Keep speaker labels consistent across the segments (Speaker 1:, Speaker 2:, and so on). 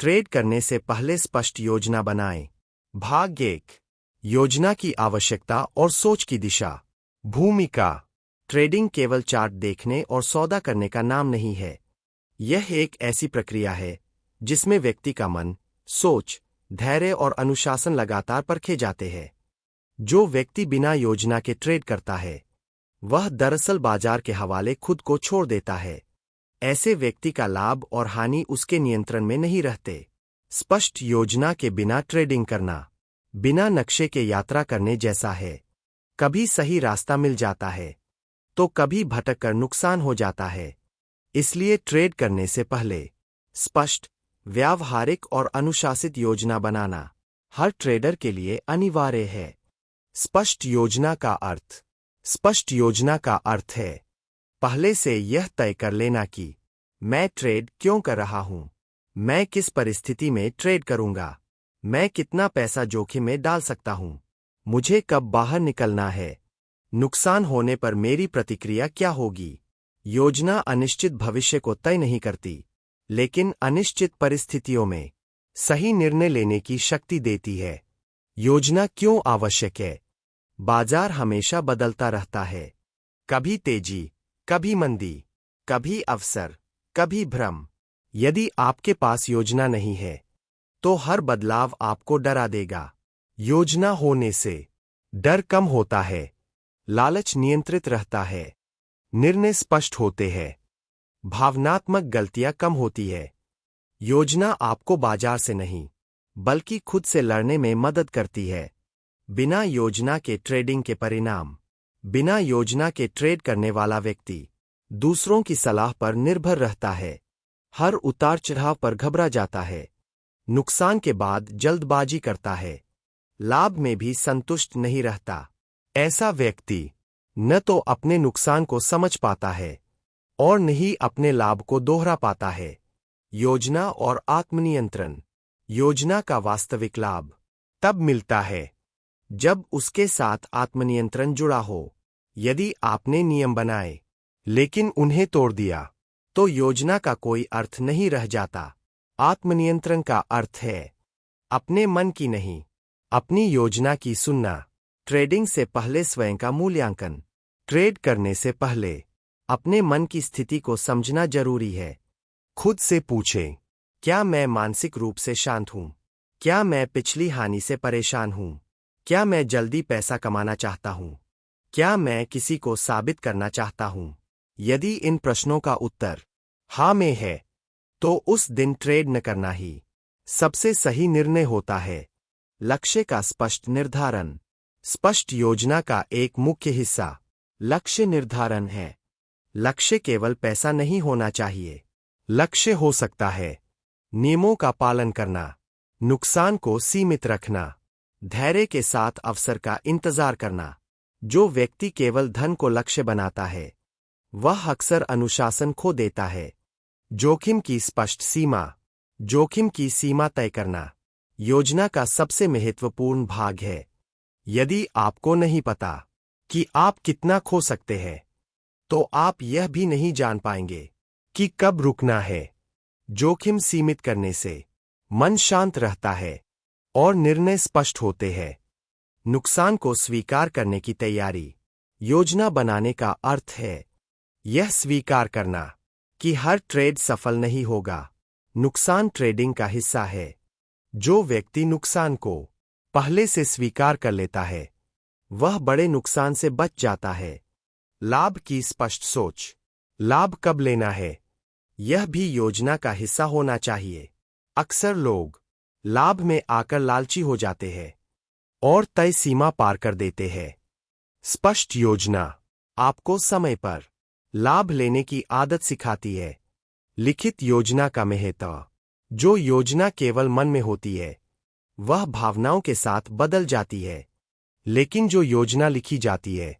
Speaker 1: Trade करने से पहले स्पष्ट योजना बनाएं। भाग 1। योजना की आवश्यकता और सोच की दिशा। भूमिका। ट्रेडिंग केवल चार्ट देखने और सौदा करने का नाम नहीं है। यह एक ऐसी प्रक्रिया है जिसमें व्यक्ति का मन, सोच, धैर्य और अनुशासन लगातार परखे जाते हैं। जो व्यक्ति बिना योजना के ट्रेड करता है, वह दरअसल बाजार के हवाले खुद को छोड़ देता है। ऐसे व्यक्ति का लाभ और हानि उसके नियंत्रण में नहीं रहते। स्पष्ट योजना के बिना ट्रेडिंग करना बिना नक्शे के यात्रा करने जैसा है। कभी सही रास्ता मिल जाता है तो कभी भटक कर नुकसान हो जाता है। इसलिए ट्रेड करने से पहले स्पष्ट, व्यावहारिक और अनुशासित योजना बनाना हर ट्रेडर के लिए अनिवार्य है। स्पष्ट योजना का अर्थ। स्पष्ट योजना का अर्थ है पहले से यह तय कर लेना कि मैं ट्रेड क्यों कर रहा हूं, मैं किस परिस्थिति में ट्रेड करूंगा, मैं कितना पैसा जोखिम में डाल सकता हूं, मुझे कब बाहर निकलना है, नुकसान होने पर मेरी प्रतिक्रिया क्या होगी। योजना अनिश्चित भविष्य को तय नहीं करती, लेकिन अनिश्चित परिस्थितियों में सही निर्णय लेने की शक्ति देती है। योजना क्यों आवश्यक है? बाजार हमेशा बदलता रहता है। कभी तेजी, कभी मंदी, कभी अवसर, कभी भ्रम। यदि आपके पास योजना नहीं है, तो हर बदलाव आपको डरा देगा। योजना होने से डर कम होता है, लालच नियंत्रित रहता है, निर्णय स्पष्ट होते हैं, भावनात्मक गलतियां कम होती है। योजना आपको बाजार से नहीं, बल्कि खुद से लड़ने में मदद करती है। बिना योजना के ट्रेडिंग के परिणाम। बिना योजना के ट्रेड करने वाला व्यक्ति दूसरों की सलाह पर निर्भर रहता है, हर उतार चढ़ाव पर घबरा जाता है, नुकसान के बाद जल्दबाजी करता है, लाभ में भी संतुष्ट नहीं रहता। ऐसा व्यक्ति न तो अपने नुकसान को समझ पाता है और न ही अपने लाभ को दोहरा पाता है। योजना और आत्मनियंत्रण। योजना का वास्तविक लाभ तब मिलता है जब उसके साथ आत्मनियंत्रण जुड़ा हो। यदि आपने नियम बनाए लेकिन उन्हें तोड़ दिया, तो योजना का कोई अर्थ नहीं रह जाता। आत्मनियंत्रण का अर्थ है अपने मन की नहीं, अपनी योजना की सुनना। ट्रेडिंग से पहले स्वयं का मूल्यांकन। ट्रेड करने से पहले अपने मन की स्थिति को समझना जरूरी है। खुद से पूछें, क्या मैं मानसिक रूप से शांत हूं? क्या मैं पिछली हानि से परेशान हूं? क्या मैं जल्दी पैसा कमाना चाहता हूं? क्या मैं किसी को साबित करना चाहता हूं? यदि इन प्रश्नों का उत्तर हाँ में है, तो उस दिन ट्रेड न करना ही सबसे सही निर्णय होता है। लक्ष्य का स्पष्ट निर्धारण। स्पष्ट योजना का एक मुख्य हिस्सा लक्ष्य निर्धारण है। लक्ष्य केवल पैसा नहीं होना चाहिए। लक्ष्य हो सकता है नियमों का पालन करना, नुकसान को सीमित रखना, धैर्य के साथ अवसर का इंतजार करना। जो व्यक्ति केवल धन को लक्ष्य बनाता है, वह अक्सर अनुशासन खो देता है। जोखिम की स्पष्ट सीमा। जोखिम की सीमा तय करना योजना का सबसे महत्वपूर्ण भाग है। यदि आपको नहीं पता कि आप कितना खो सकते हैं, तो आप यह भी नहीं जान पाएंगे कि कब रुकना है। जोखिम सीमित करने से मन शांत रहता है और निर्णय स्पष्ट होते हैं। नुकसान को स्वीकार करने की तैयारी। योजना बनाने का अर्थ है यह स्वीकार करना कि हर ट्रेड सफल नहीं होगा। नुकसान ट्रेडिंग का हिस्सा है। जो व्यक्ति नुकसान को पहले से स्वीकार कर लेता है, वह बड़े नुकसान से बच जाता है। लाभ की स्पष्ट सोच। लाभ कब लेना है, यह भी योजना का हिस्सा होना चाहिए। अक्सर लोग लाभ में आकर लालची हो जाते हैं और तय सीमा पार कर देते हैं। स्पष्ट योजना आपको समय पर लाभ लेने की आदत सिखाती है। लिखित योजना का महत्व। जो योजना केवल मन में होती है, वह भावनाओं के साथ बदल जाती है, लेकिन जो योजना लिखी जाती है,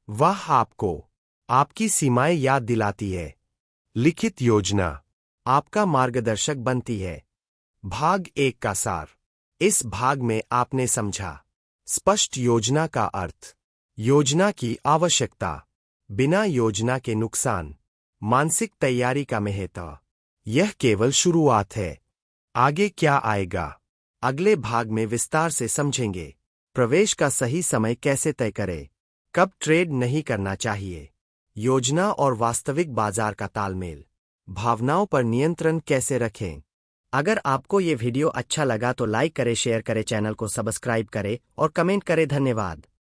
Speaker 1: वह आपको आपकी सीमाएं याद दिलाती है। लिखित योजना आपका मार्गदर्शक बनती है। भाग 1 का सार। इस भाग में आपने समझा स्पष्ट योजना का अर्थ, योजना की आवश्यकता, बिना योजना के नुकसान, मानसिक तैयारी का महत्व। यह केवल शुरुआत है। आगे क्या आएगा, अगले भाग में विस्तार से समझेंगे। प्रवेश का सही समय कैसे तय करें, कब ट्रेड नहीं करना चाहिए, योजना और वास्तविक बाजार का तालमेल, भावनाओं पर नियंत्रण कैसे रखें। अगर आपको ये वीडियो अच्छा लगा तो लाइक करें, शेयर करें, चैनल को सब्सक्राइब करें और कमेंट करें। धन्यवाद।